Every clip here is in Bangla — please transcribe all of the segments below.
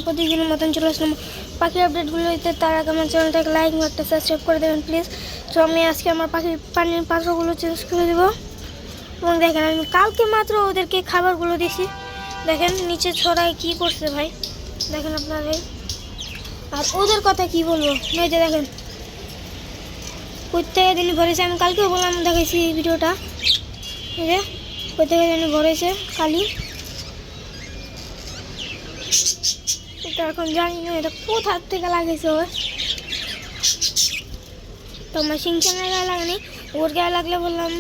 প্রতিদিনের মতন চলে আসলাম পাখির আপডেটগুলো দিতে। তার আগে আমার চ্যানেলটাকে লাইক একটা সাবস্ক্রাইব করে দেবেন প্লিজ। তো আমি আজকে আমার পানির পাত্রগুলো চেঞ্জ করে দেবো। এবং দেখেন আমি কালকে মাত্র ওদেরকে খাবারগুলো দিয়েছি। দেখেন নিচে ছড়ায় কি করছে ভাই, দেখেন আপনারা। আর ওদের কথা কি বলবো, এই যে দেখেন প্রত্যেকে দিন ভরেছে। আমি কালকেও বললাম, দেখেছি ভিডিওটা, এই যে প্রত্যেকে দিন ভরেছে কালি। এটা এখন জানি না এটা কোথার থেকে লাগেছে ওর। তো আমার সিংচানের গায়ে লাগেনি, ওর গায়ে লাগলে বললাম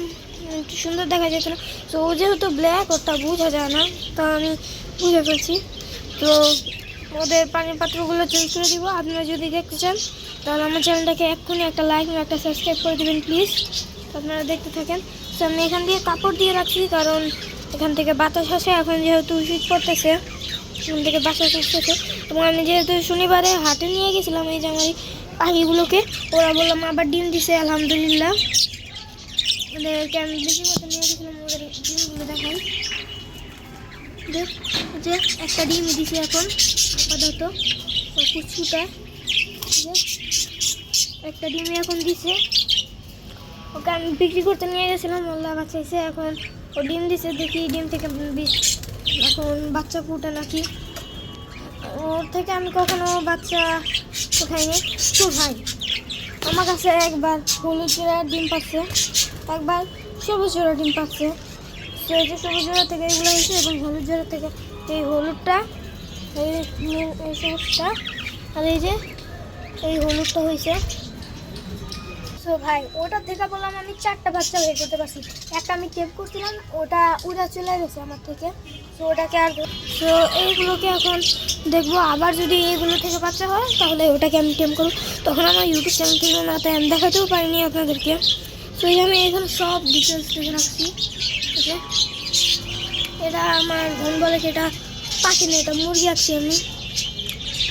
একটু সুন্দর দেখা যেত না। তো ও যেহেতু ব্ল্যাক, ওটা বোঝা যায় না, তো আমি বুঝে ফেলছি। তো ওদের পানির পাত্রগুলো চেঞ্জ করে দিব। আপনারা যদি দেখতে চান তাহলে আমার চ্যানেলটাকে এক্ষুনি একটা লাইক একটা সাবস্ক্রাইব করে দেবেন প্লিজ। আপনারা দেখতে থাকেন। তো আমি এখান দিয়ে কাপড় দিয়ে রাখছি, কারণ এখান থেকে বাতাস আসে। এখন যেহেতু শীত পড়তেছে, এখান থেকে বাতাস আসতেছে। এবং আমি যেহেতু শনিবারে হাটে নিয়ে গেছিলাম এই যে আমার পাখিগুলোকে, ওরা বললাম আবার ডিম দিছে আলহামদুলিল্লাহ। ওদেরকে আমি বেশি মতো নিয়ে গেছিলাম, ওদের ডিমগুলো দেখাই। যে একটা ডিম দিছে এখন আপাতত কুচুটা, একটা ডিমই এখন দিছে। ওকে আমি বিক্রি করতে নিয়ে গেছিলাম, আল্লাহ বাঁচাইছে। এখন ও ডিম দিছে, দেখি ডিম থেকে এখন বাচ্চা ফুটে নাকি। ওর থেকে আমি কখনো বাচ্চা উঠাইনি। তো ভাই আমার কাছে একবার হলুদ জোড়ার ডিম পাচ্ছে, একবার সবুজ জোড়া ডিম পাচ্ছে। তো এই যে সবুজ জোড়া থেকে এগুলো হয়েছে, এবং হলুদ জোড়া থেকে এই হলুদটা, এই সবুজটা, আর এই যে এই হলুদটা হয়েছে। তো ভাই ওটার থেকে বললাম আমি 4টা বাচ্চা বের করতে পারছি। একটা আমি টেপ করছিলাম, ওটা উড়া চলে গেছে আমার থেকে। তো ওটাকে আর তো এইগুলোকে এখন দেখবো, আবার যদি এইগুলো থেকে বাচ্চা হয় তাহলে ওটাকে আমি টেম করবো। তখন আমার ইউটিউব চ্যানেল থেকে না, তাই আমি দেখাতেও পারিনি আপনাদেরকে। তো এই আমি এখানে সব ডিটেলস দেখে রাখছি। এটা আমার বোন বলে সেটা পাখি না, এটা মুরগি আঁকছি আমি,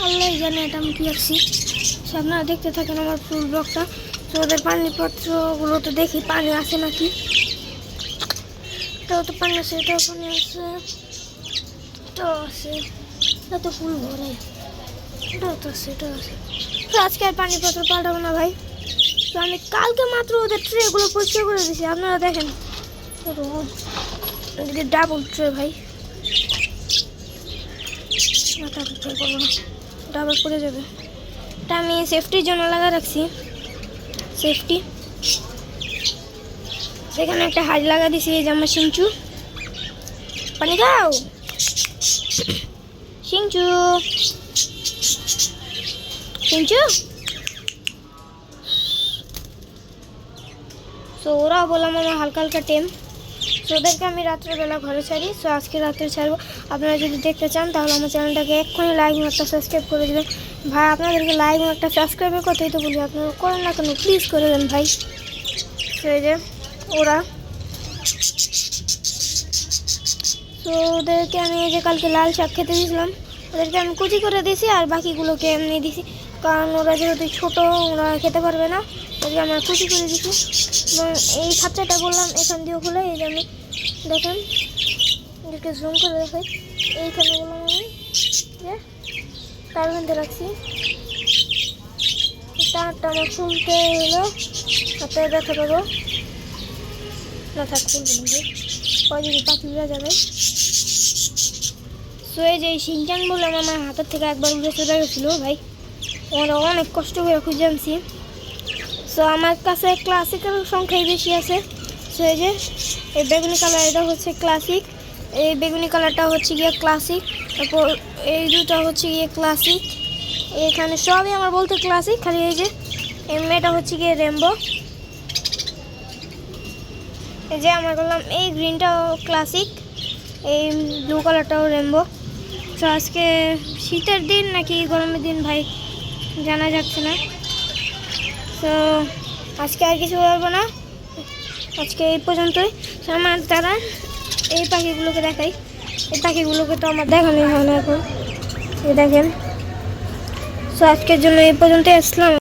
আল্লাহ জানে এটা আমি কী আঁকছি। সো আপনারা দেখতে থাকেন আমার ফুল ব্লগটা। তো ওদের পানির পাত্রগুলো তো দেখি পানি আসে নাকি। এটাও তো পানি আছে, এটাও পানি আছে, এটাও আছে, এটা তো ফুল ভরে, এটাও তো আছে, এটাও আছে। তো আজকে আর পানির পাত্র পাল্টাবো না ভাই। তো আমি কালকে মাত্র ওদের ট্রেগুলো পরিষ্কার করে দিয়েছি, আপনারা দেখেন। ডাবল ট্রে ভাই, মাথা ট্রে করবো না, ডাবল পড়ে যাবে। এটা আমি সেফটির জন্য লাগা রাখছি, সেফটি। সেখানে একটা হাজ লাগা দিছি, এই যে আমার সিংচু। পানি খাও সিংচু, সিংচু। তো ওরাও বললাম আমার হালকা হালকা টেম। তো ওদেরকে আমি রাত্রেবেলা ঘরে ছাড়ি। সো আজকে রাত্রে ছাড়বো। আপনারা যদি দেখতে চান তাহলে আমার চ্যানেলটাকে এক্ষুনি লাইক একটা সাবস্ক্রাইব করে দেবেন ভাই। আপনাদেরকে লাইক একটা সাবস্ক্রাইবের কথাই তো বলি, আপনারা করেন না কেন, প্লিজ করে দেন ভাই। তো এই যে ওরা, তো ওদেরকে আমি এই যে কালকে লাল শাক খেতে দিয়েছিলাম, ওদেরকে আমি কুচি করে দিয়েছি, আর বাকিগুলোকে এমনি দিয়েছি, কারণ ওরা যেহেতু ছোটো ওরা খেতে পারবে না, ওদেরকে আমরা কুচি করে দিয়েছি। এবং এই খাঁচাটা বললাম এখান দিয়েও খুলে, এই যে আমি দেখেন এদেরকে জুম করে দেখাই। এইখানে বললাম আমি যে তার মধ্যে রাখছি, তারটা আমার খুলতে হলো, হাতে ব্যথা পাবো না, থাক খুলবে যদি পাখি উড়ে যাবে। তো এই যে সিনচান বললাম আমার হাতের থেকে একবার উড়ে চলে গেছিলো ভাই, ওরা অনেক কষ্ট করে খুঁজে আনছি। সো আমার কাছে ক্লাসিক্যাল সংখ্যাই বেশি আছে। সো এই যে এই বেগুনি কালার, এটা হচ্ছে ক্লাসিক, এই বেগুনি কালারটা হচ্ছে গিয়ে ক্লাসিক, তারপর এই দুটা হচ্ছে গিয়ে ক্লাসিক। এখানে সবই আমার বলতে ক্লাসিক, খালি এই যে এই মেয়েটা হচ্ছে গিয়ে রেমবো। এই যে আমার বললাম এই গ্রিনটাও ক্লাসিক, এই ব্লু কালারটাও রেমবো। তো আজকে শীতের দিন নাকি গরমের দিন ভাই জানা যাচ্ছে না। তো আজকে আর কিছু বলবো না, আজকে এই পর্যন্তই। আমার তারা এই পাখিগুলোকে দেখাই, এই পাখিগুলোকে তো আমার দেখানোই হয় না এখন, এই দেখেন। তো আজকের জন্য এই পর্যন্তই, আসলাম।